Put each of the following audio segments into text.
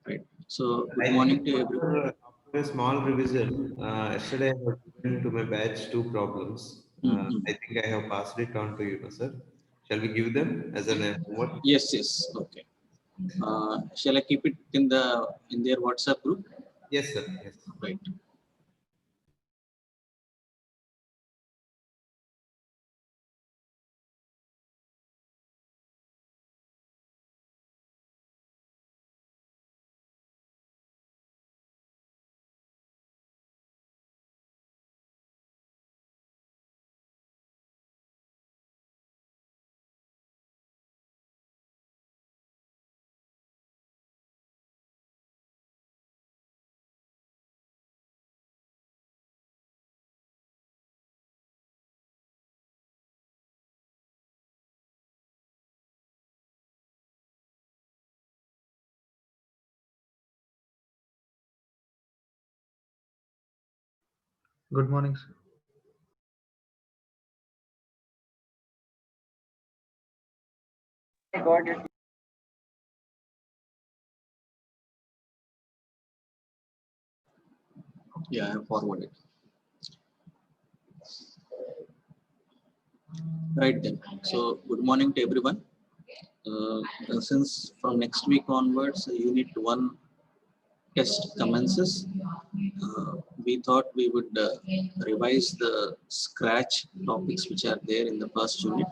Right. So good I morning think to everyone. after a small revision, yesterday I have given to my batch two problems. Mhm. I think I have passed it on to you, no, sir. Shall we give them as an homework? Yes, yes. Okay. Shall I keep it in their WhatsApp group? Yes, sir. Yes. Right. Good morning, sir. I got it. Yeah, I have forwarded. Right then. So good morning to everyone. Since from next week onwards, Unit 1 test commences, we thought we would revise the scratch topics which are there in the first unit,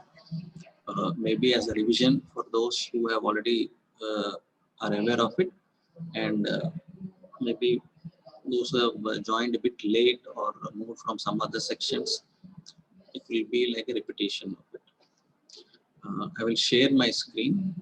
maybe as a revision for those who have already are aware of it, and maybe those who have joined a bit late or moved from some other sections, it will be like a repetition of it. I will share my screen.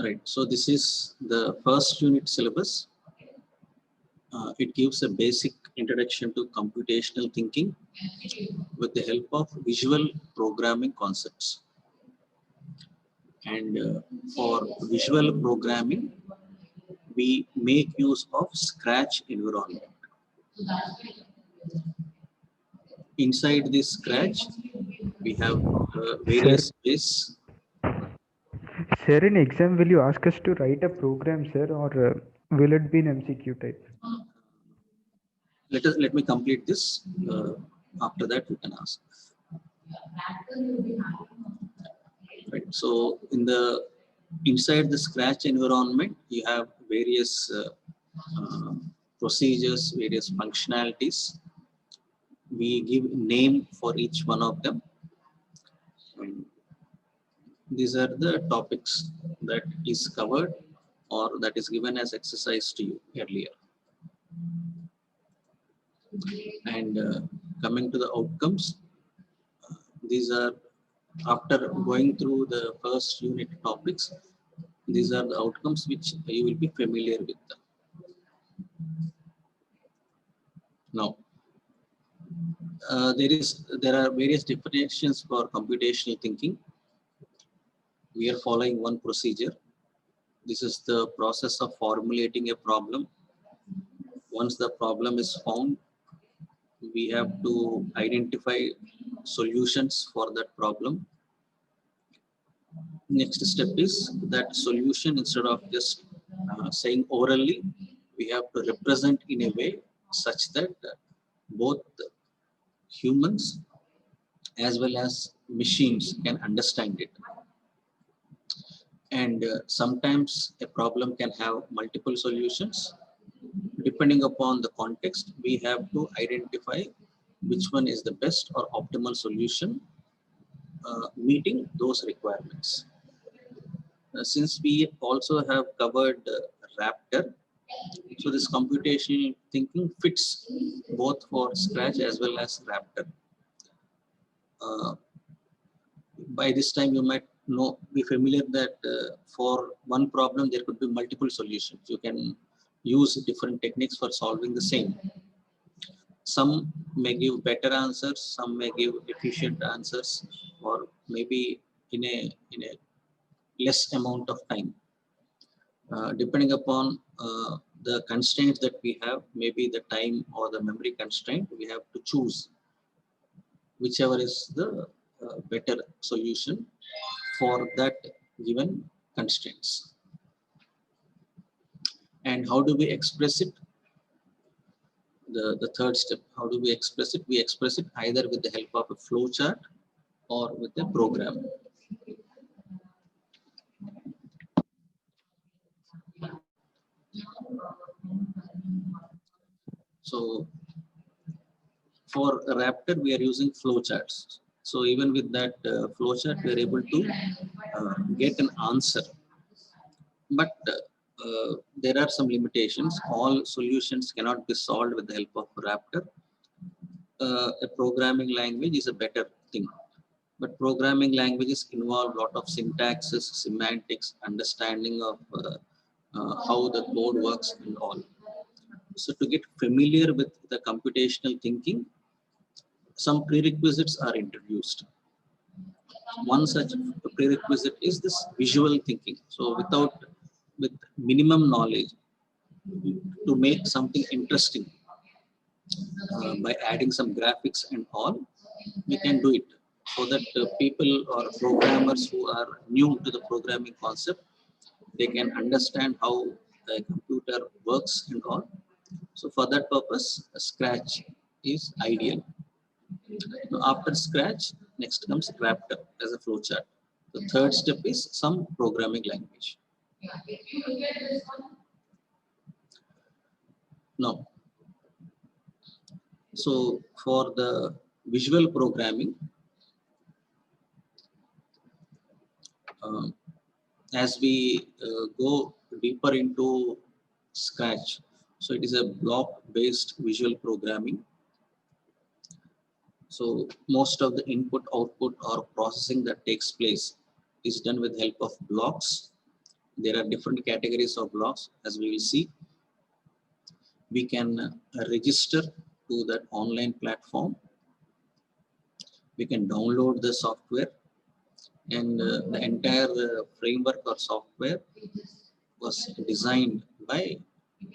Right, so this is the first unit syllabus. It gives a basic introduction to computational thinking with the help of visual programming concepts. And for visual programming, we make use of Scratch environment. Inside this Scratch, we have various ways. Sir, in exam, will you ask us to write a program, sir, or will it be an MCQ type? Let me complete this. After that, you can ask. Right. So inside the Scratch environment, you have various procedures, various functionalities. We give name for each one of them. And these are the topics that is covered or that is given as exercise to you earlier. And coming to the outcomes, these are after going through the first unit topics, these are the outcomes which you will be familiar with them. Now, there are various definitions for computational thinking. We are following one procedure. This is the process of formulating a problem. Once the problem is found, we have to identify solutions for that problem. Next step is that solution, instead of just saying orally, we have to represent in a way such that both humans as well as machines can understand it. And sometimes a problem can have multiple solutions. Depending upon the context, we have to identify which one is the best or optimal solution meeting those requirements. Since we also have covered Raptor, so this computational thinking fits both for Scratch as well as Raptor. By this time, you might be familiar that for one problem there could be multiple solutions. use different techniques for solving the same. Some may give better answers, some may give efficient answers, or maybe in a less amount of time. Depending upon the constraints that we have, maybe the time or the memory constraint, we have to choose whichever is the better solution for that given constraints. And how do we express it? The third step, how do we express it? We express it either with the help of a flow chart or with a program. So for Raptor, we are using flowcharts. So even with that flowchart, we are able to get an answer. But there are some limitations. All solutions cannot be solved with the help of Raptor. A programming language is a better thing. But programming languages involve a lot of syntaxes, semantics, understanding of how the code works and all. So to get familiar with the computational thinking, some prerequisites are introduced. One such prerequisite is this visual thinking. So with minimum knowledge, to make something interesting by adding some graphics and all, we can do it, so that people or programmers who are new to the programming concept, they can understand how the computer works and all. So for that purpose, Scratch is ideal. Now after Scratch, next comes Raptor as a flowchart. The third step is some programming language. Now, so for the visual programming, as we go deeper into Scratch, so it is a block-based visual programming. So most of the input, output, or processing that takes place is done with help of blocks. There are different categories of blocks, as we will see. We can register to that online platform. We can download the software, and the entire framework or software was designed by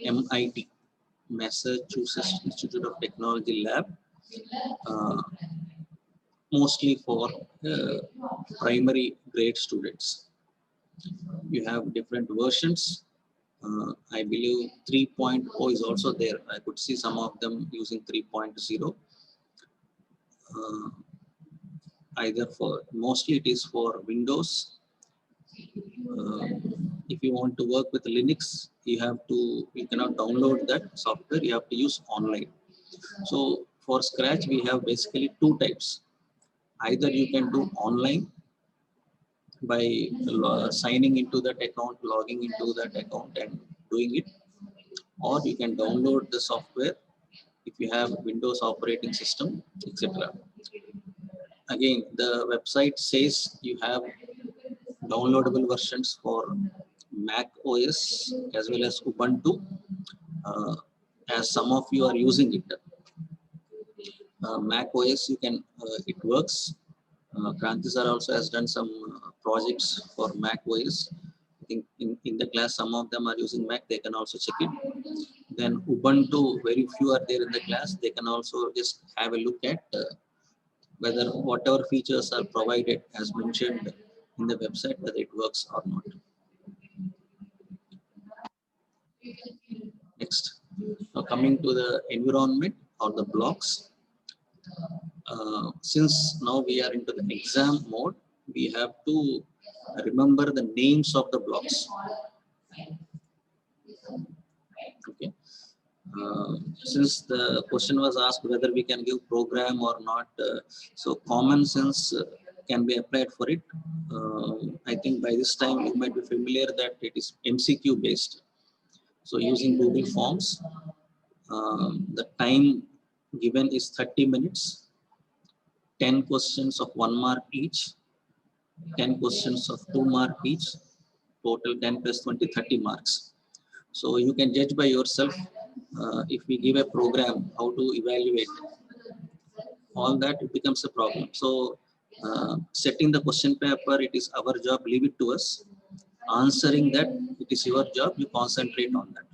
MIT, Massachusetts Institute of Technology Lab, mostly for primary grade students. You have different versions. I believe 3.0 is also there. I could see some of them using 3.0. Either for, mostly it is for Windows. If you want to work with Linux, you cannot download that software, you have to use online. So for Scratch, we have basically two types. Either you can do online by signing into that account, logging into that account and doing it, or you can download the software if you have Windows operating system, etc. Again, the website says you have downloadable versions for Mac OS as well as Ubuntu, as some of you are using it. Mac OS, you can, it works. Kranti sir also has done some projects for Mac OS. I think in the class, some of them are using Mac, they can also check it. Then Ubuntu, very few are there in the class. They can also just have a look at whether whatever features are provided as mentioned in the website, whether it works or not. Next, now coming to the environment or the blocks. Since now we are into the exam mode, we have to remember the names of the blocks. Okay. Since the question was asked whether we can give program or not, so common sense can be applied for it. I think by this time you might be familiar that it is MCQ based. So using Google Forms, the time given is 30 minutes, 10 questions of 1 mark each, 10 questions of 2 mark each, total 10 plus 20, 30 marks. So you can judge by yourself. If we give a program, how to evaluate all that, it becomes a problem. So setting the question paper, it is our job, leave it to us. Answering that, it is your job, you concentrate on that.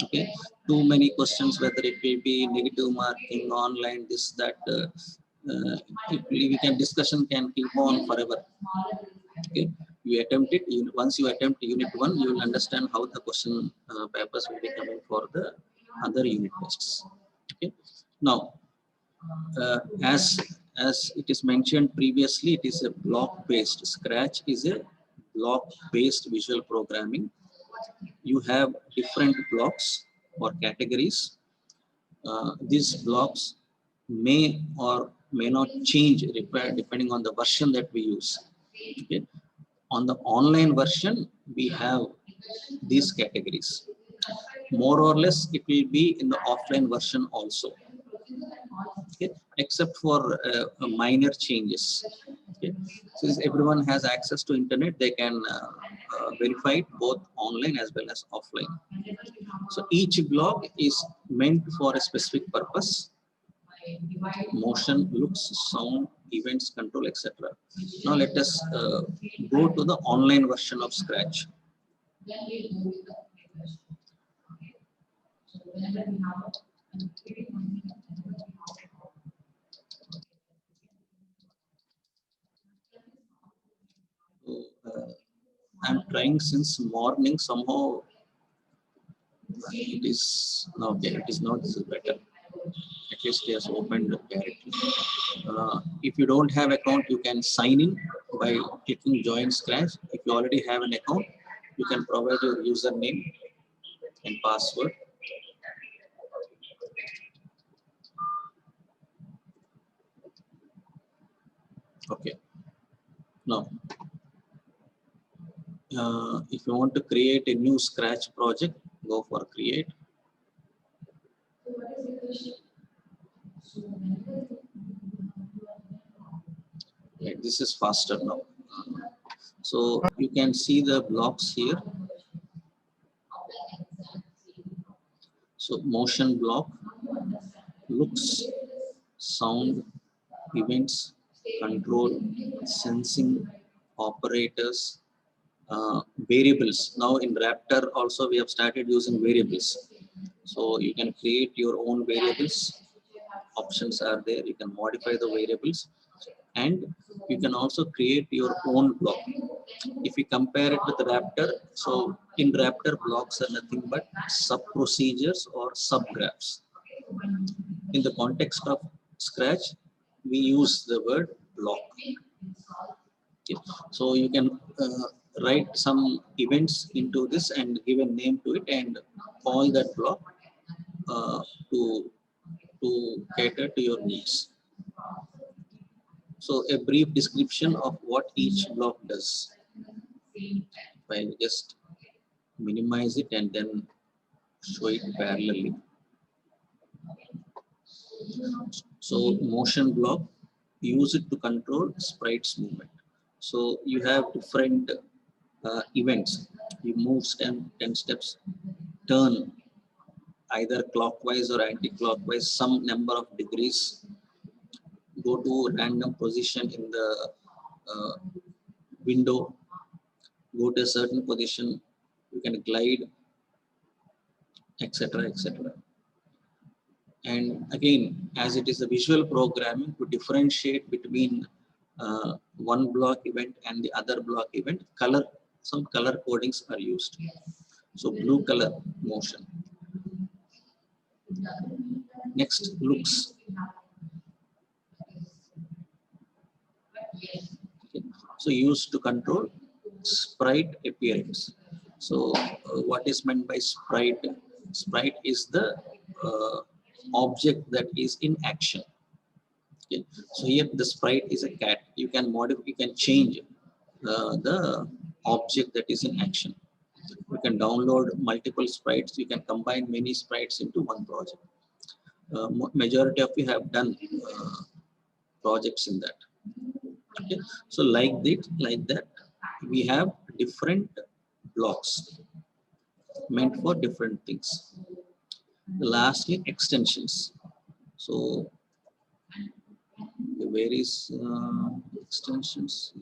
Okay, too many questions, whether it will be negative marking, online, this, that, we can discussion can keep on forever. Okay, you attempt it. Once you attempt unit 1, you will understand how the question papers will be coming for the other unit tests. Okay, now as it is mentioned previously, it is a block based. Scratch is a block based visual programming. You have different blocks or categories. These blocks may or may not change depending on the version that we use. Okay. On the online version, we have these categories. More or less, it will be in the offline version also. Okay, except for minor changes. Okay, since everyone has access to internet, they can verify it both online as well as offline. So each block is meant for a specific purpose: motion, looks, sound, events, control, etc. Now let us go to the online version of Scratch. So, I'm trying since morning. Somehow it is okay. It is not better. At least it has opened directly. If you don't have account, you can sign in by clicking join Scratch. If you already have an account, you can provide your username and password. Okay. Now, if you want to create a new Scratch project, go for create. Right, this is faster now. So you can see the blocks here. So motion block, looks, sound, events, control, sensing, operators, variables. Now in Raptor also we have started using variables. So you can create your own variables. Options are there. You can modify the variables, and you can also create your own block. If we compare it with Raptor, so in Raptor, blocks are nothing but sub procedures or subgraphs. In the context of Scratch, we use the word block. Okay. So you can write some events into this and give a name to it and call that block to cater to your needs. So a brief description of what each block does. I'll just minimize it and then show it parallelly. So motion block, use it to control sprites movement. So you have different events. You move 10 steps, turn either clockwise or anti-clockwise, some number of degrees, go to random position in the window, go to a certain position, you can glide, etc., etc. And again, as it is a visual programming, to differentiate between one block event and the other block event, some color codings are used. So blue color motion. Next, looks. Okay. So used to control sprite appearance. So what is meant by sprite? Sprite is the object that is in action. Okay. So here the sprite is a cat. You can modify, you can change the object that is in action. You can download multiple sprites. You can combine many sprites into one project. Majority of you have done projects in that. Okay. So like that, we have different blocks. meant for different things. Lastly, extensions. So where is extensions?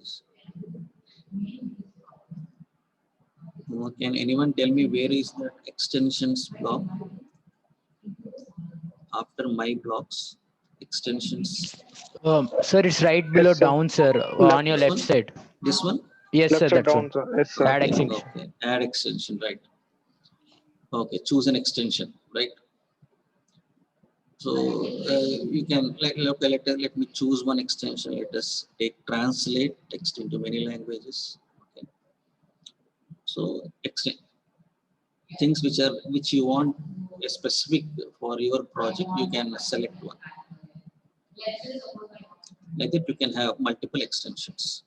Can anyone tell me where is that extensions block? After my blocks, extensions. Sir, it's right below Yes, sir. down, sir, on your This left one? side. This one? Yes, sir, Left side that's one. down, sir. Yes, sir. Add Okay, extension. okay. Add extension, right? Okay, choose an extension, right? So you can let me choose one extension. Let us take translate text into many languages. Okay. So things which you want a specific for your project, you can select one. Like that, you can have multiple extensions.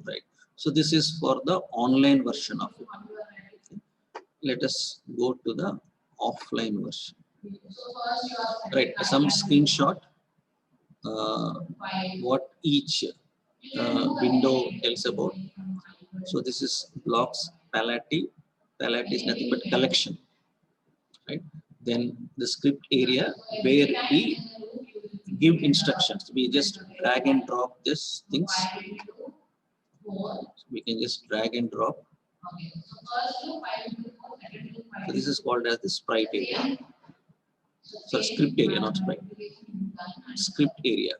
Right. So this is for the online version of it. Let us go to the offline version. Right. Some screenshot. What each window tells about. So this is blocks palette. Palette is nothing but collection, right? Then the script area where we give instructions. We just drag and drop this things. We can just drag and drop. So this is called as the sprite area. So script area, not sprite. Script area.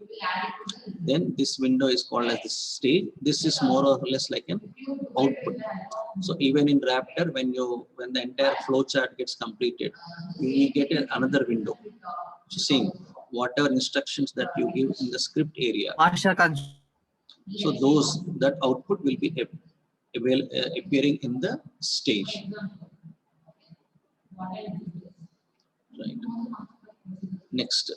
Then this window is called as the stage. This is more or less like an output. So even in Raptor, when the entire flowchart gets completed, you get another window. So seeing whatever instructions that you give in the script area. So that output will be appearing in the stage. Right. Next.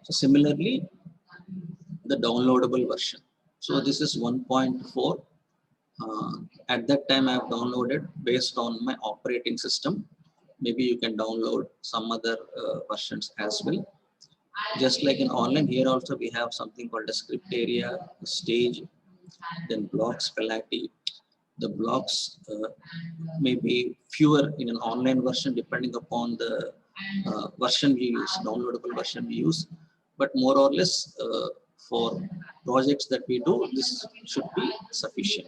So similarly, the downloadable version. So this is 1.4. At that time, I have downloaded based on my operating system. Maybe you can download some other versions as well. Just like in online, here also we have something called a script area, stage, then blocks, palette. The blocks may be fewer in an online version depending upon the version we use, downloadable version we use. But more or less for projects that we do, this should be sufficient.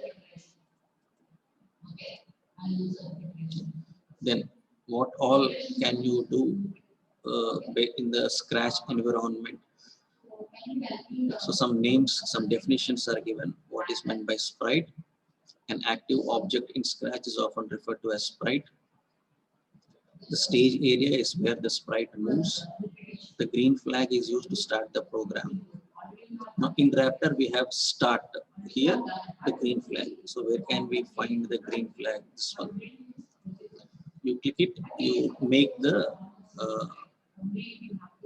Then what all can you do in the Scratch environment? So some names, some definitions are given. What is meant by sprite? An active object in Scratch is often referred to as sprite. The stage area is where the sprite moves. The green flag is used to start the program. Now in Raptor, we have start. Here, the green flag. So where can we find the green flag? This one. You click it, you make the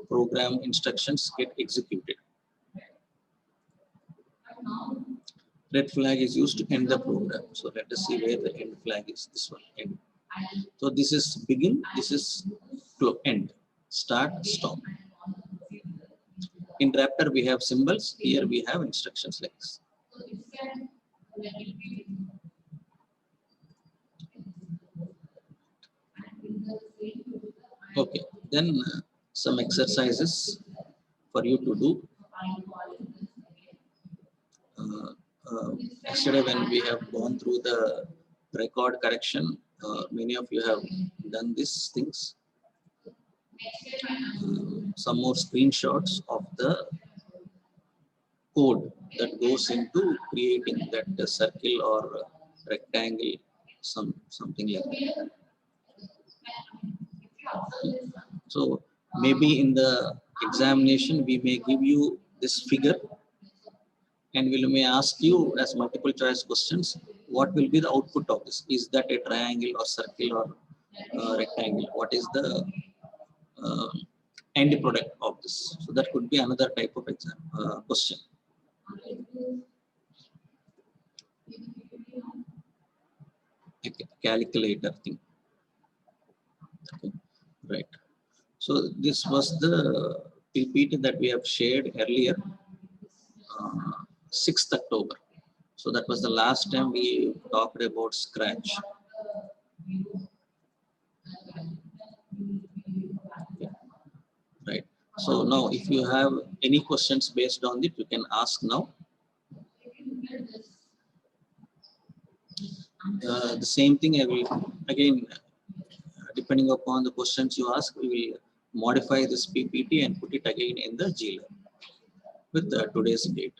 program instructions get executed. Red flag is used to end the program. So let us see where the end flag is. This one, end. So this is begin, this is end, start, stop. In Raptor, we have symbols. Here we have instructions like this. Okay, then some exercises for you to do. Yesterday when we have gone through the record correction, many of you have done these things. Some more screenshots of the code that goes into creating that circle or rectangle, something like that. So maybe in the examination we may give you this figure and we may ask you as multiple choice questions, what will be the output of this? Is that a triangle or circle or rectangle? What is the end product of this? So that could be another type of exam question. A calculator thing. Okay. Right. So this was the PPT that we have shared earlier, 6th October. So that was the last time we talked about Scratch. Yeah. Right. So now if you have any questions based on it, you can ask now. The same thing I will again, depending upon the questions you ask, we will modify this PPT and put it again in the GLab with today's date.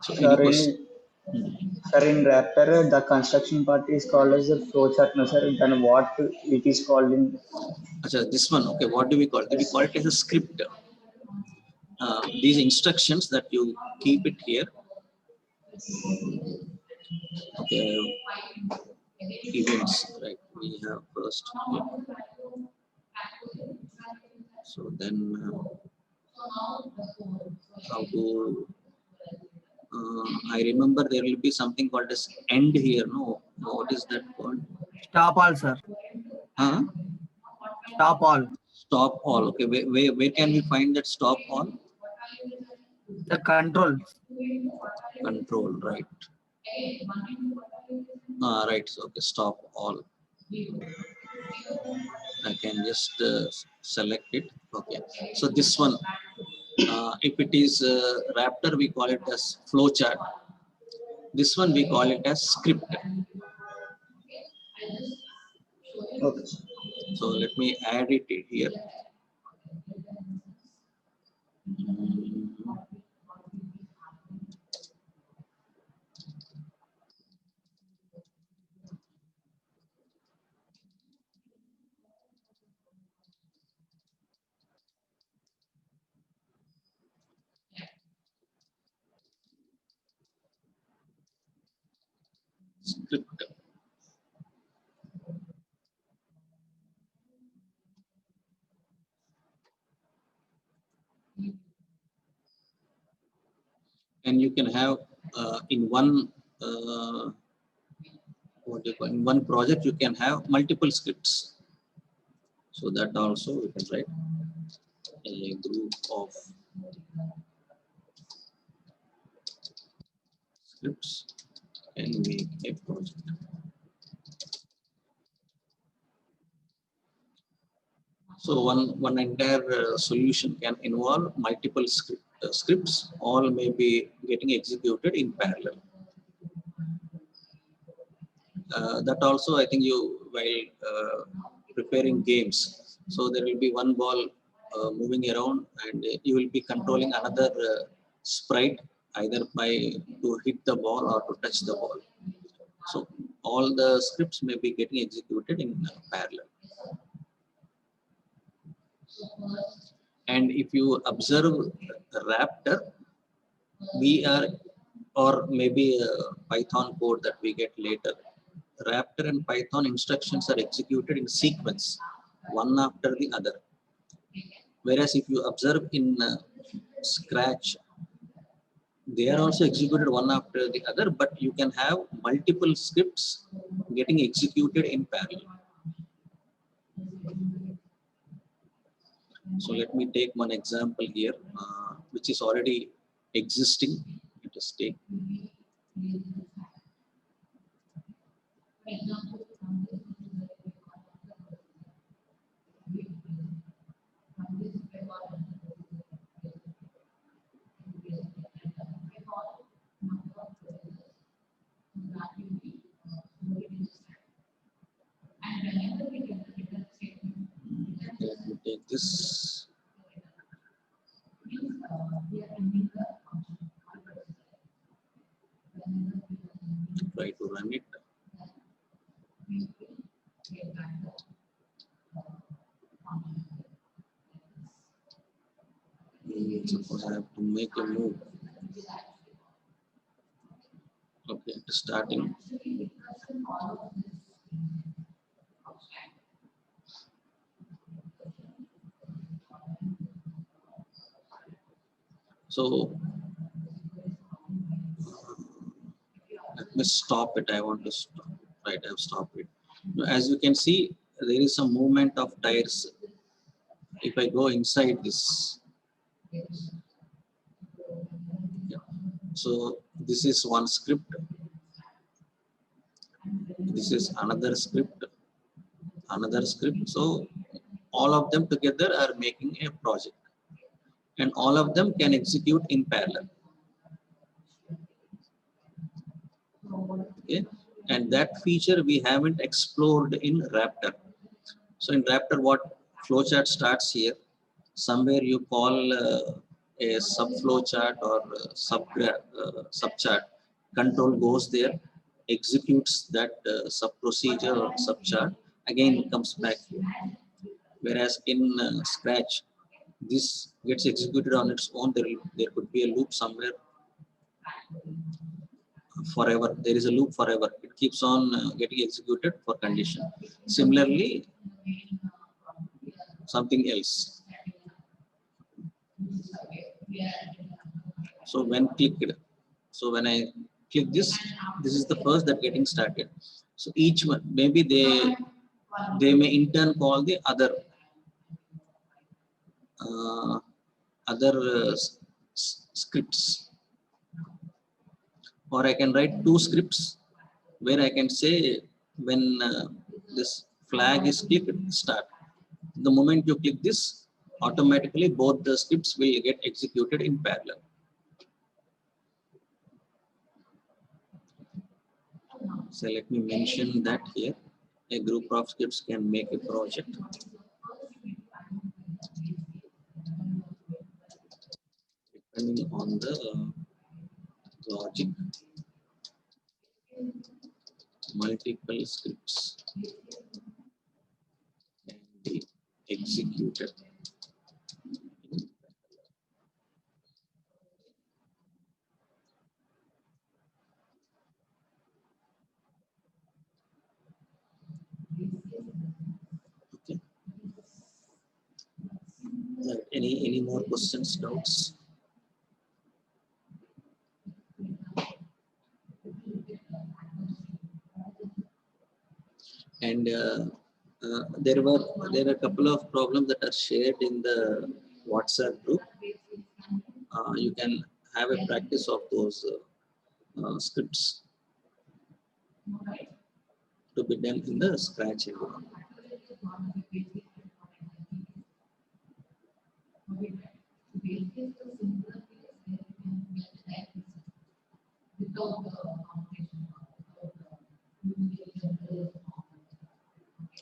So any Sir, question? in Raptor, the construction part is called as the flowchart, no, sir. Then what it is called in? Achha, this one, okay, what do we call it? We call it as a script. These instructions that you keep it here. Okay, events, right? We have first. So then how to, I remember there will be something called as end here. No, what is that called? Stop all, sir. Huh? Stop all. Stop all. Okay, where can we find that stop all? The control. Control, right? Right. So, okay, stop all. I can just select it. Okay. So this one, if it is Raptor, we call it as flowchart. This one we call it as script. Okay. So let me add it here. Script. And you can have in one what do you call, in one project you can have multiple scripts. So that also we can write a group of scripts and make a project. So one entire solution can involve multiple scripts, all may be getting executed in parallel. That also I think you, while preparing games, so there will be one ball moving around and you will be controlling another sprite either by to hit the ball or to touch the ball. So all the scripts may be getting executed in parallel. And if you observe the Raptor, we are, or maybe a Python code that we get later, Raptor and Python instructions are executed in sequence, one after the other. Whereas if you observe in Scratch, they are also executed one after the other, but you can have multiple scripts getting executed in parallel. So let me take one example here, which is already existing. Let us take. Let me take this. Try to run it. Suppose I have to make a move. Okay, starting. So let me stop it. I want to stop. Right, I've stopped it. Now, as you can see, there is a movement of tires. If I go inside this, yeah. So this is one script. This is another script. Another script. So all of them together are making a project, and all of them can execute in parallel. Okay, and that feature we haven't explored in Raptor. So in Raptor, what flowchart starts here? Somewhere you call a subflow chart or subchart. Control goes there, executes that sub procedure or subchart. Again, it comes back here. Whereas in Scratch, this gets executed on its own. There could be a loop somewhere forever. There is a loop forever. It keeps on getting executed for condition. Similarly, something else. So when clicked, so when I click this is the first that getting started. So each one, maybe they may in turn call the other scripts, or I can write two scripts where I can say when this flag is clicked, start. The moment you click this, automatically both the scripts will get executed in parallel. So let me mention that here. A group of scripts can make a project. Depending on the logic, multiple scripts can be executed. Okay. Any more questions, doubts? And there are a couple of problems that are shared in the WhatsApp group. You can have a practice of those scripts to be done in the Scratch environment.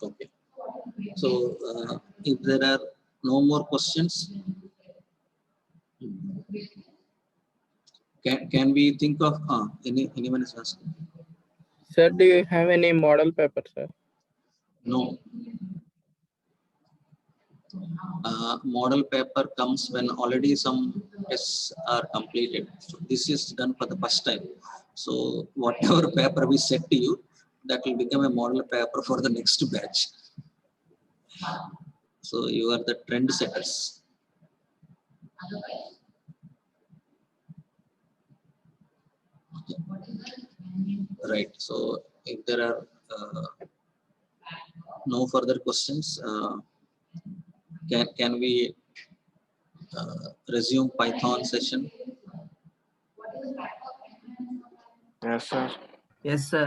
Okay. So if there are no more questions, can we think of anyone is asking? Sir, do you have any model paper, sir? No. Model paper comes when already some tests are completed. So this is done for the first time. So whatever paper we set to you, that will become a model paper for the next batch. So you are the trend setters. Right. So if there are no further questions, can we resume Python session? Yes, sir. Yes, sir.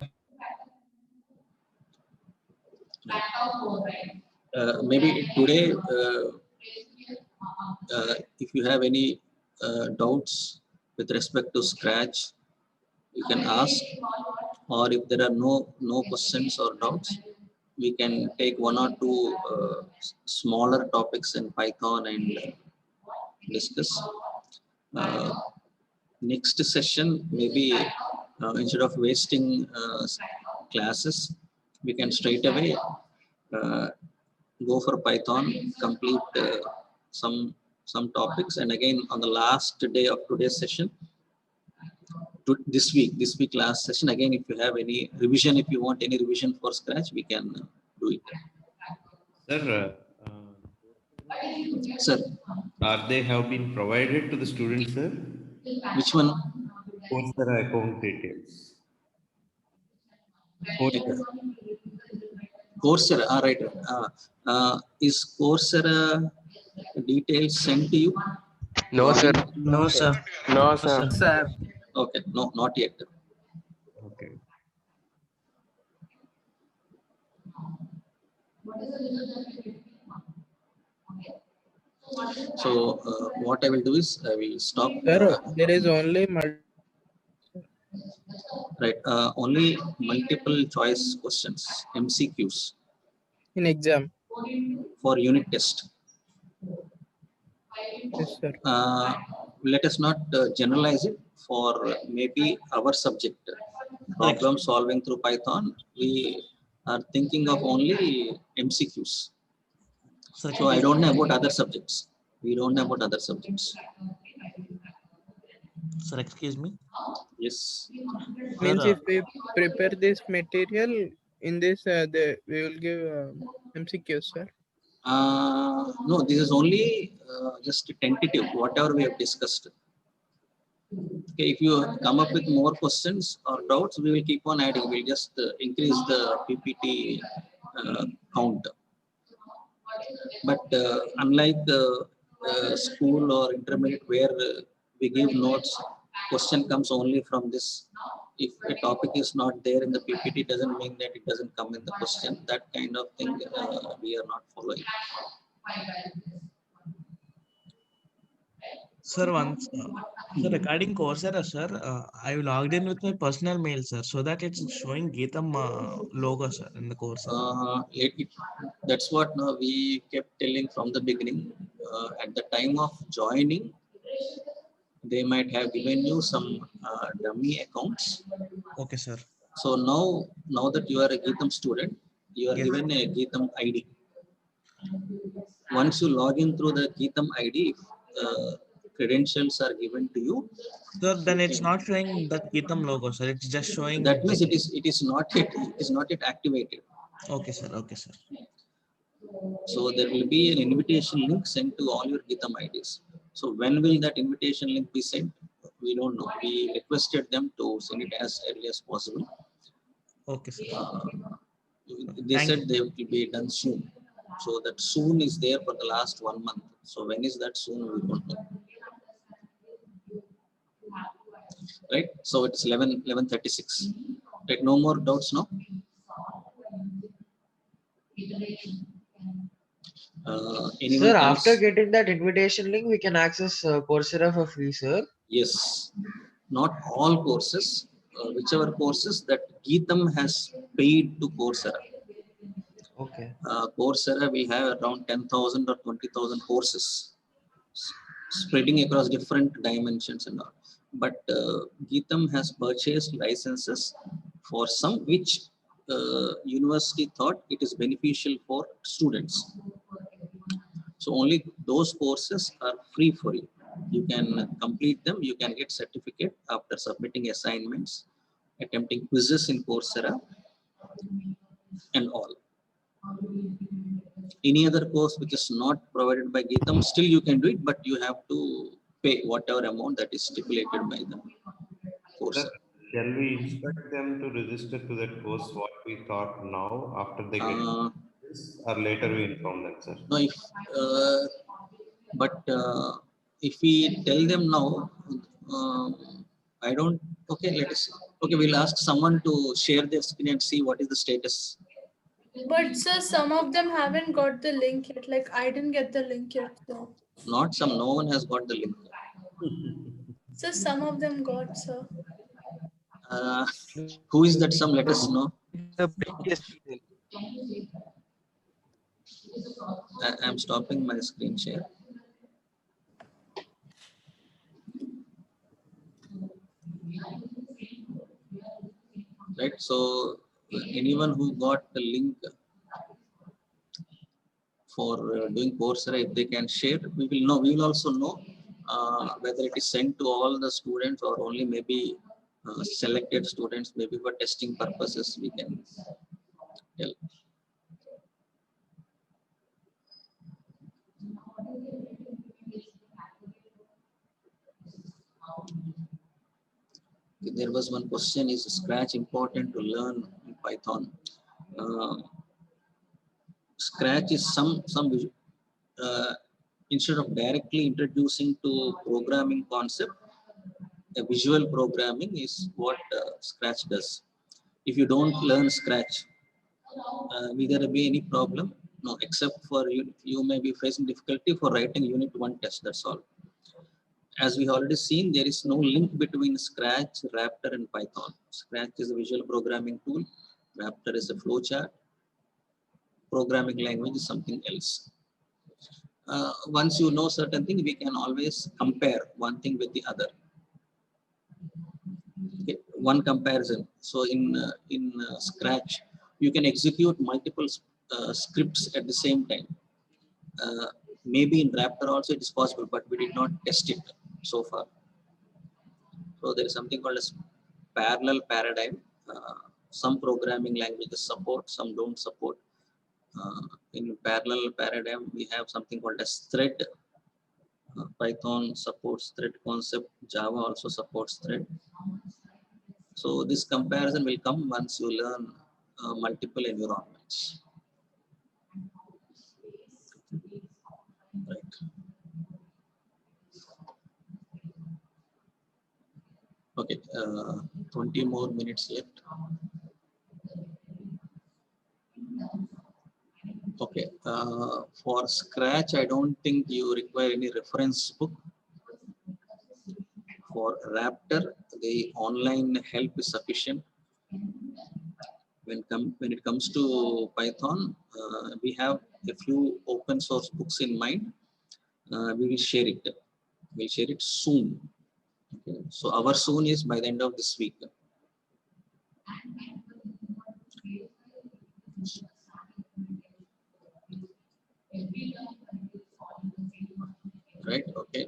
Maybe today, if you have any doubts with respect to Scratch, you can ask, or if there are no questions or doubts, we can take one or two smaller topics in Python and discuss. Next session, maybe instead of wasting classes, we can straight away go for Python, complete some topics, and again on the last day of today's session, this week last session, again if you have any revision, if you want any revision for Scratch, we can do it. Sir, Sir, are they have been provided to the students, sir? which one? Coursera account details. Coursera, right. Is Coursera details sent to you? No, sir. No, sir. No, sir. Sir. Okay, no, not yet. Okay. So what I will do is I will stop. Sir, there is only Right, only multiple choice questions, MCQs in exam. for unit test. Yes, sir. Let us not generalize it for maybe our subject, problem solving through Python. We are thinking of only MCQs. So I don't know about other subjects. We don't know about other subjects. Sir, excuse me. Yes. Means Sir, if we prepare this material in this, we will give MCQs, sir. No, this is only just tentative, whatever we have discussed. Okay, if you come up with more questions or doubts, we will keep on adding. We'll just increase the PPT count. But unlike school or intermediate where we give notes, question comes only from this. If a topic is not there in the PPT, doesn't mean that it doesn't come in the question. That kind of thing we are not following. sir, once, sir, regarding Coursera, sir, I logged in with my personal mail, sir, so that it's showing Geetam logo, sir, in the Coursera. That's what we kept telling from the beginning. At the time of joining, they might have given you some dummy accounts. Okay, sir. So now that you are a Geetam student, you are Yes. given a Geetam ID. Once you log in through the Geetam ID, credentials are given to you. Sir, then it's not showing the Geetam logo, sir. It's just showing. That means it is not yet activated. Okay, sir. Okay, sir. So there will be an invitation link sent to all your Geetam IDs. So when will that invitation link be sent? We don't know. We requested them to send it as early as possible. Okay, sir. They Thank said you. they will be done soon. So that soon is there for the last 1 month. So when is that soon? We don't know. Right. So it's 11:36. Right. No more doubts now. Anyone Sir, else? after getting that invitation link, we can access Coursera for free, sir. Yes. Not all courses. Whichever courses that Geetam has paid to Coursera. Okay. Coursera will have around 10,000 or 20,000 courses spreading across different dimensions and all. But Geetam has purchased licenses for some which university thought it is beneficial for students. So only those courses are free for you. You can complete them. You can get certificate after submitting assignments, attempting quizzes in Coursera, and all. Any other course which is not provided by Geetam, still you can do it, but you have to pay whatever amount that is stipulated by the course. Shall we expect them to register to that course what we thought now after they get this, or later we inform them, sir? No, if we tell them now, I don't. Okay, let us. Okay, we'll ask someone to share their screen and see what is the status. But sir, some of them haven't got the link yet. Like I didn't get the link yet. So. Not some. No one has got the link. So some of them got, sir. Who is that? Some. Let us know. I'm stopping my screen share. Right. So anyone who got the link for doing Coursera, if they can share, we will know. We will also know whether it is sent to all the students or only maybe selected students. Maybe for testing purposes, we can tell. There was one question: is Scratch important to learn Python. Scratch is instead of directly introducing to programming concept, a visual programming is what Scratch does. If you don't learn Scratch, will there be any problem? No, except for you may be facing difficulty for writing unit 1 test, that's all. As we already seen, there is no link between Scratch, Raptor and Python. Scratch is a visual programming tool. Raptor is a flowchart. Programming language is something else. Once you know certain thing, we can always compare one thing with the other. Okay, one comparison. So in Scratch, you can execute multiple scripts at the same time. Maybe in Raptor also it is possible, but we did not test it so far. So there is something called as parallel paradigm. Some programming languages support, some don't support. In parallel paradigm, we have something called as thread. Python supports thread concept. Java also supports thread. So this comparison will come once you learn multiple environments. Right. Okay, 20 more minutes left. Okay, for Scratch, I don't think you require any reference book. For Raptor, the online help is sufficient. When it comes to Python, we have a few open source books in mind. We will share it. We'll share it soon. Okay. So our soon is by the end of this week. Right. Okay.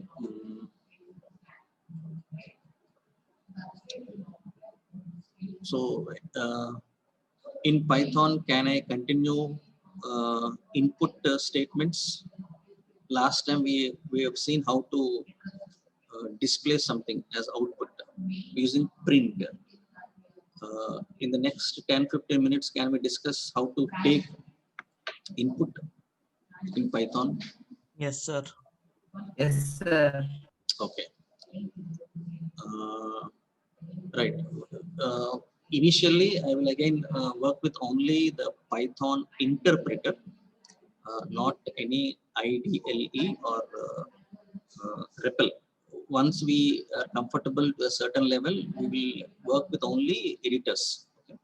So in Python, can I continue input statements? Last time we have seen how to display something as output using print. In the next 10-15 minutes, can we discuss how to take input in Python? Yes, sir. Yes, sir. Okay. Right. Initially, I will again work with only the Python interpreter, not any IDLE or REPL. Once we are comfortable to a certain level, we will work with only editors. Okay.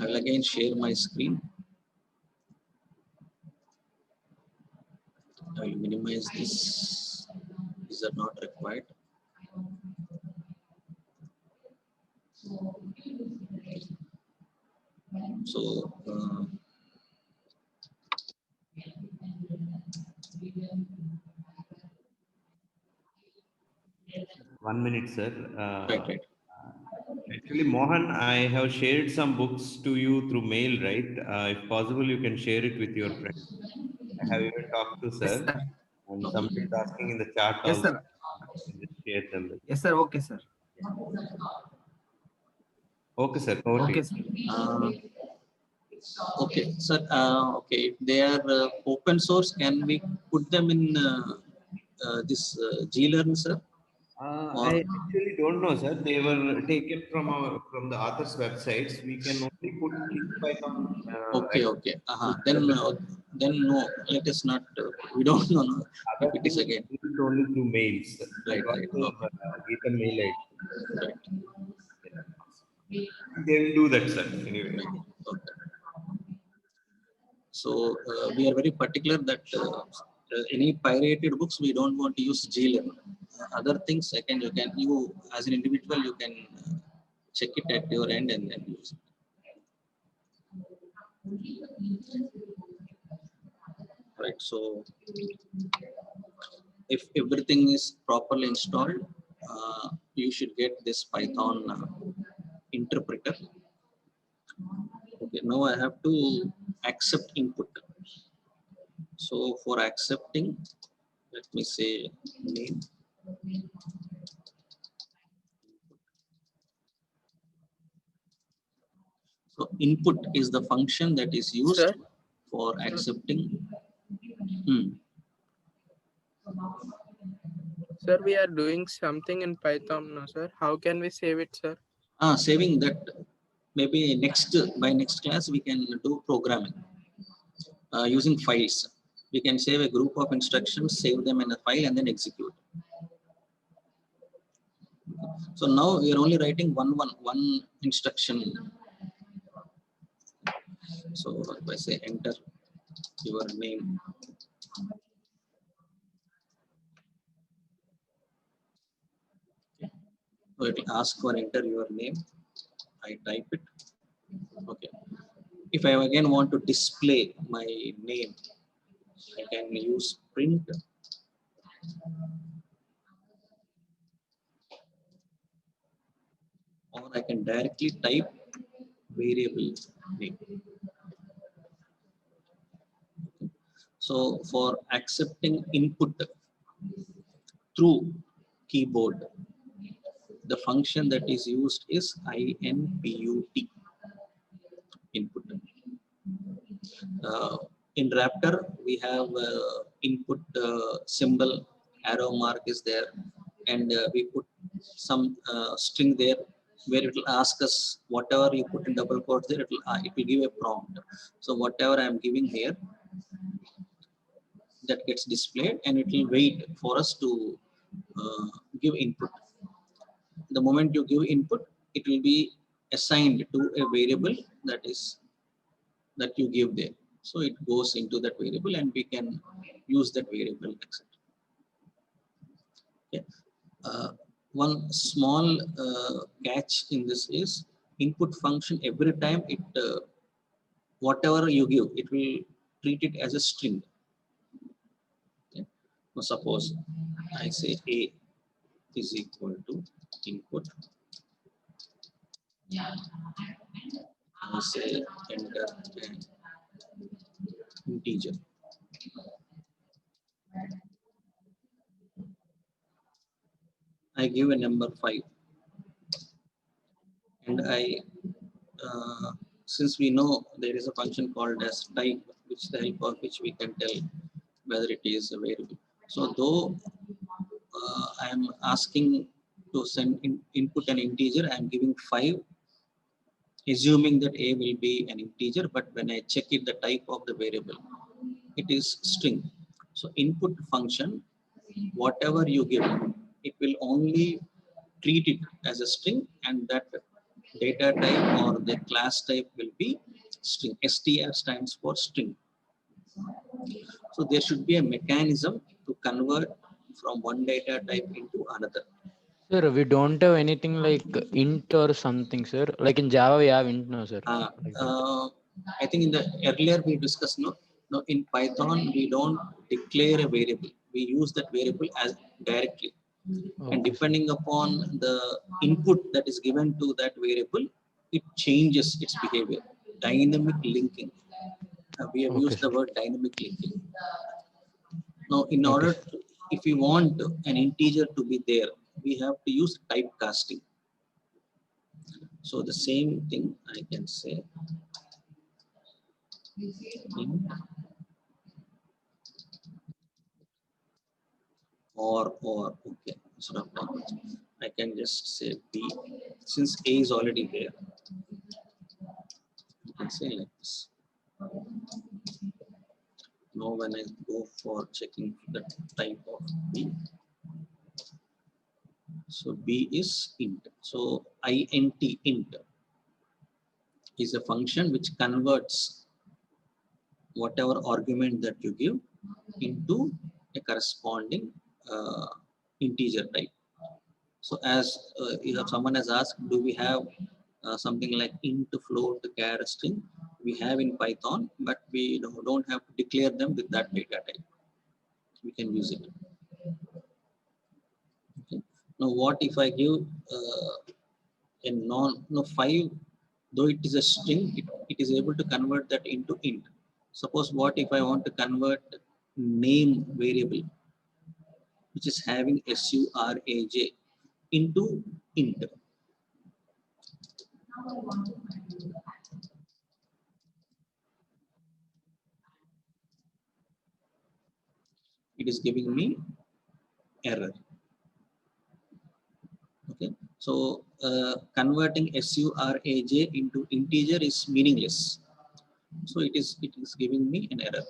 I will again share my screen. I will minimize this. These are not required. So, 1 minute, sir. right. Actually, Mohan, I have shared some books to you through mail, right? If possible, you can share it with your friends. I have even talked to Yes, sir, sir. and somebody is asking in the chat Yes, also. sir. You can just share them. Yes, sir. Okay, sir. Okay, sir. Over to Okay, you. sir. Okay, sir. Okay, if they are open source, can we put them in this GLearn, sir? I actually don't know, sir. They were taken from the author's websites. We can only put Python. Okay. Then no. Let us not. We don't know. No. If it is again. Only through mails. Right. Okay. Gita mail ID. Right. They will do that, sir. Anyway. Okay. So we are very particular that any pirated books we don't want to use GLearn. Other things you as an individual you can check it at your end and then use it. Right. So if everything is properly installed, you should get this Python interpreter. Okay. Now I have to accept input. So for accepting, let me say name. So So input is the function that is used Sir? for accepting. Hmm. Sir, we are doing something in Python now, sir. How can we save it, sir? Saving that, maybe by next class we can do programming using files. We can save a group of instructions, save them in a file, and then execute. So now we are only writing one instruction. So if I say enter your name, so it will ask for enter your name. I type it. Okay. If I again want to display my name, I can use print. Or I can directly type variable name. So for accepting input through keyboard, the function that is used is input, input. In Raptor, we have input symbol, arrow mark is there, and we put some string there where it will ask us whatever you put in double quotes there, it will give a prompt. So whatever I am giving here, that gets displayed, and it will wait for us to give input. The moment you give input, it will be assigned to a variable that you give there. So it goes into that variable, and we can use that variable, etc. Okay. One small catch in this is input function. Every time it whatever you give, it will treat it as a string. Okay. Now suppose I say A is equal to input. I say enter an integer. I give a number 5, and since we know there is a function called as type, which the help of which we can tell whether it is a variable. So though I am asking to send input an integer, I am giving 5, assuming that A will be an integer, but when I check it, the type of the variable, it is string. So input function, whatever you give, it will only treat it as a string, and that data type or the class type will be string. str stands for string. So there should be a mechanism to convert from one data type into another. Sir, we don't have anything like int or something, sir. Like in Java, we have int now, sir. Like that. I think in the earlier we discussed, no, in Python we don't declare a variable. We use that variable as directly. And Okay, sir. depending upon the input that is given to that variable, it changes its behavior. Dynamic linking. We have Okay, used the sir. word dynamic linking. Now, in Okay, order sir. to, if we want an integer to be there, we have to use typecasting. So the same thing I can say int or okay. Instead of typecasting, I can just say B. Since A is already there, you can say like this. Now when I go for checking the type of B, so B is int. So int is a function which converts whatever argument that you give into a corresponding integer type. So as someone has asked, do we have something like int, float, char, string? We have in Python, but we don't have to declare them with that data type. We can use it. Okay. Now what if I give a 5, though it is a string, it is able to convert that into int. Suppose what if I want to convert name variable, which is having suraj, into int. it is giving me error. Okay, so converting suraj into integer is meaningless. So it is giving me an error.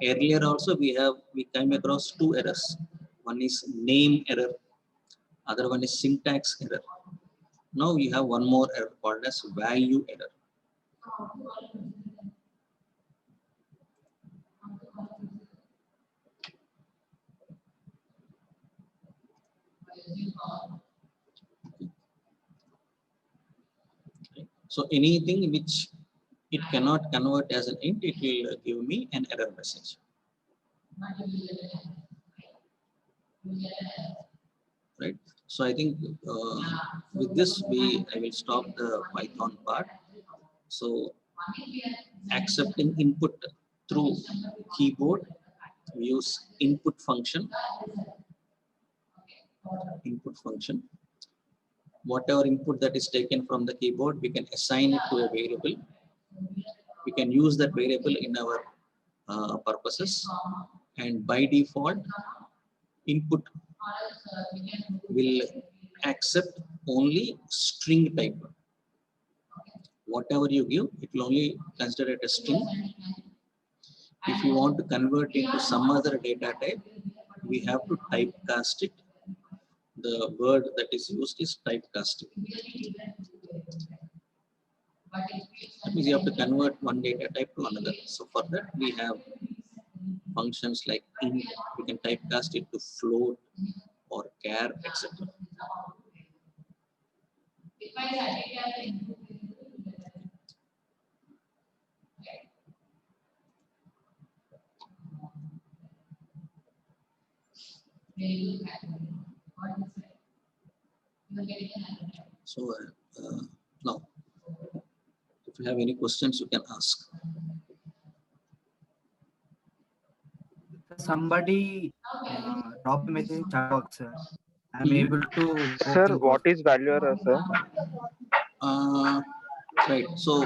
Earlier also we came across two errors. One is name error, other one is syntax error. Now we have one more error called as value error. So anything which it cannot convert as an int, it will give me an error message. Right. So I think with this I will stop the Python part. So accepting input through keyboard, we use input function. Whatever input that is taken from the keyboard, we can assign it to a variable. We can use that variable in our purposes, and by default input will accept only string type. Whatever you give, it will only consider it a string. If you want to convert into some other data type, we have to typecast it. The word that is used is typecasting. That means you have to convert one data type to another. So for that we have functions like int. We can typecast it to float or char, etc. So now, if you have any questions, you can ask. Somebody dropped a message in chat box, sir. I'm able to go Sir, in what is value error, sir? Right. So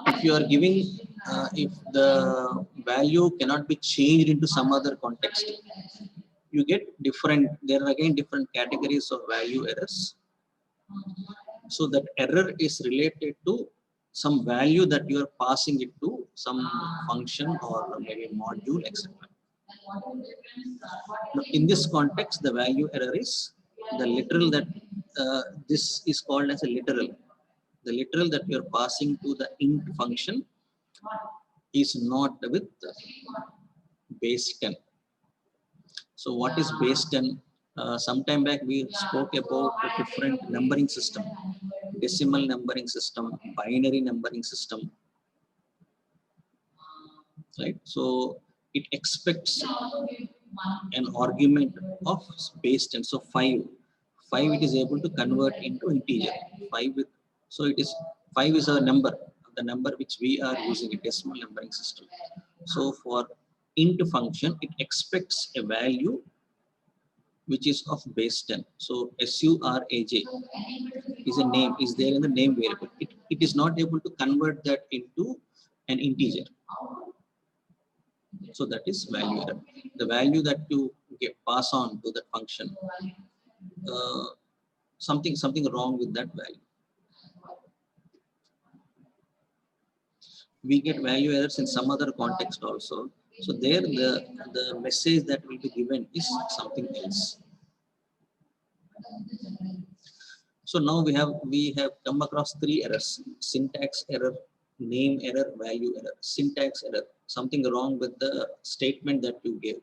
if you are giving, if the value cannot be changed into some other context, you get different. There are again different categories of value errors. So that error is related to some value that you are passing it to some function or maybe module, etc. Now, in this context, the value error is the literal that this is called as a literal. The literal that you are passing to the int function is not with base 10. So what is base 10? Sometime back we spoke about a different numbering system, decimal numbering system, binary numbering system, right? So it expects an argument of base 10. So 5 it is able to convert into integer. 5 is a number, the number which we are using, a decimal numbering system. So for int function, it expects a value which is of base 10. So suraj is a name, is there in the name variable. It is not able to convert that into an integer. So that is value error. The value that you pass on to that function, something wrong with that value. We get value errors in some other context also. So there the message that will be given is something else. So now we have come across three errors: syntax error, name error, value error. Syntax error, something wrong with the statement that you gave.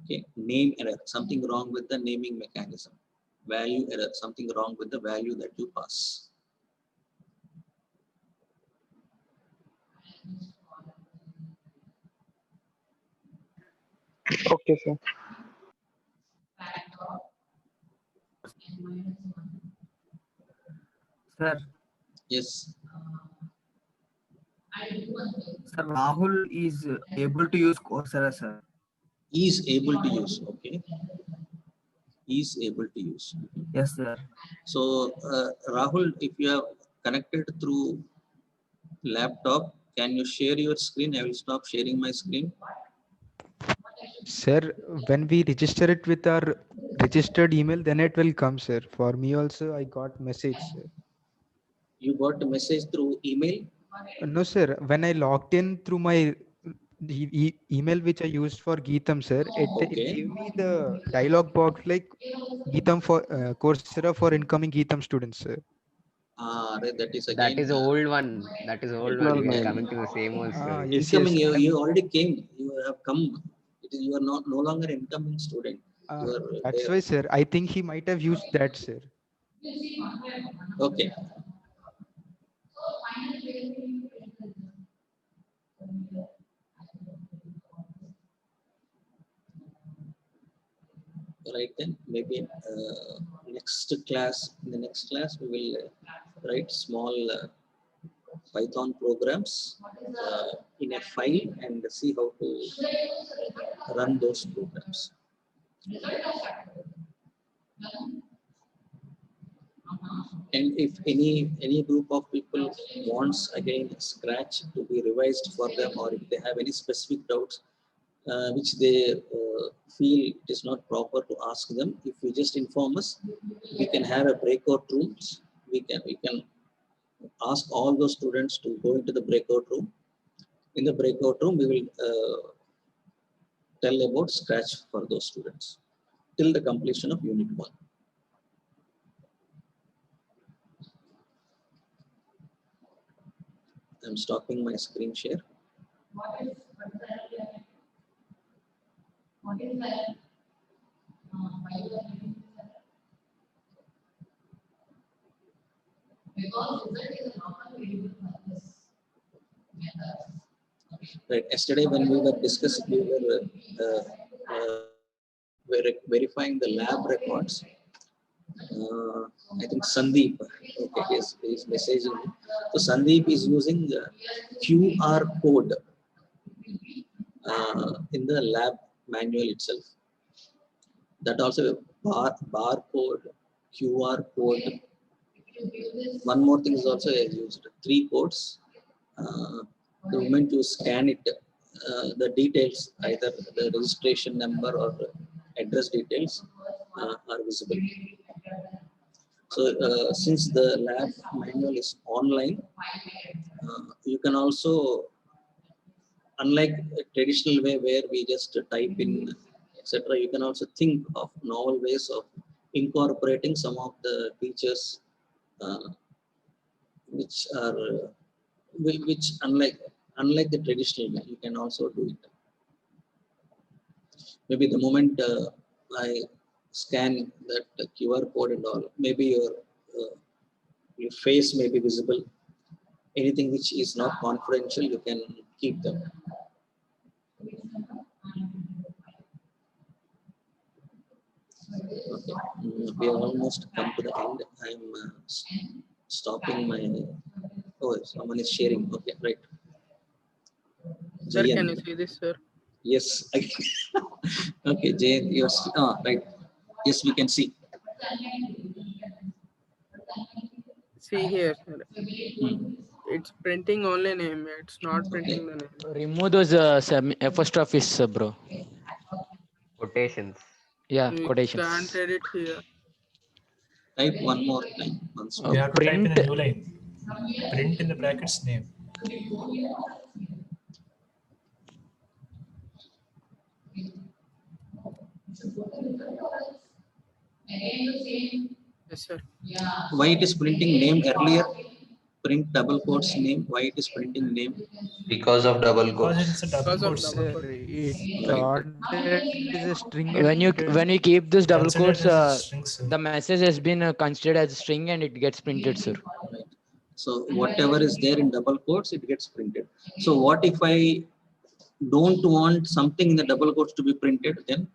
Okay, name error, something wrong with the naming mechanism. Value error, something wrong with the value that you pass. Okay, sir. Sir. Yes. Sir, Rahul is able to use Coursera, sir. Is able to use, okay. Is able to use. Yes, sir. So Rahul, if you have connected through laptop, Can you share your screen? I will stop sharing my screen. Sir, when we register it with our registered email, then it will come, sir. For me also, I got message, sir. You got a message through email? No, sir. When I logged in through my email which I used for Geetam, sir, it Okay. gave me the dialog box like Geetam for Coursera for incoming Geetam students, sir. That is That again is old one. That is old one. We are coming to the same old story. Yes, incoming. yes. You already came. You have come. You are not no longer incoming student. You are That's there. why, sir. I think he might have used that, sir. Okay. Right then, maybe next class. In the next class, we will write small Python programs in a file and see how to run those programs. And if any group of people wants again Scratch to be revised for them, or if they have any specific doubts which they feel it is not proper to ask them, if you just inform us, we can have a breakout rooms. We can ask all those students to go into the breakout room. In the breakout room, we will tell about Scratch for those students till the completion of Unit 1. I'm stopping my screen share. Right. Yesterday, when we were discussing, we were verifying the lab records. I think Sandeep, okay, is messaging me. So Sandeep is using QR code in the lab manual itself. That also barcode, QR code. One more thing is also used 3 codes. The moment you scan it, the details, either the registration number or the address details, are visible. So since the lab manual is online, you can also, unlike a traditional way where we just type in, etc., you can also think of novel ways of incorporating some of the features which are which unlike the traditional way, you can also do it. Maybe the moment I scan that QR code and all, maybe your face may be visible. Anything which is not confidential, you can keep them. Okay. We have almost come to the end. I'm stopping my. Oh, someone is sharing. Okay, right. Sir, Jayan. can you see this, sir? Yes. Okay, Jayan, you're right. Yes, we can see. See here, sir. It's printing only name. It's not printing the name. Remove those apostrophes, bro. Quotations. Yeah, We quotations. can't edit here. Type one more time. Once We have to type in print. a new line. Print in the brackets name. Yes, sir. Why it is printing name earlier? Print double quotes name. Why it is printing name? Because of double Because quotes. it's a double quotes. It thought that it is a string. When you keep this double Considered quotes, as a string, sir. the message has been considered as a string and it gets printed, sir. Right. So whatever is there in double quotes, it gets printed. So what if I don't want something in the double quotes to be printed? Then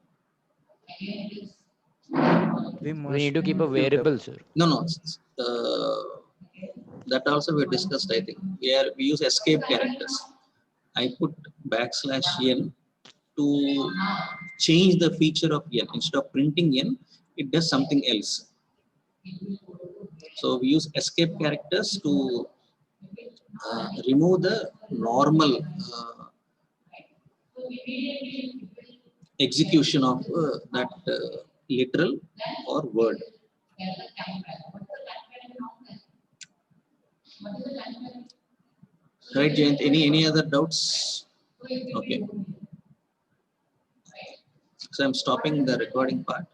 We need to keep a variable, sir. no. That also we discussed. I think we use escape characters. I put \n to change the feature of n. Instead of printing n, it does something else. So we use escape characters to remove the normal execution of that literal or word. Right, Jayant? Any other doubts? Okay. So I'm stopping the recording part.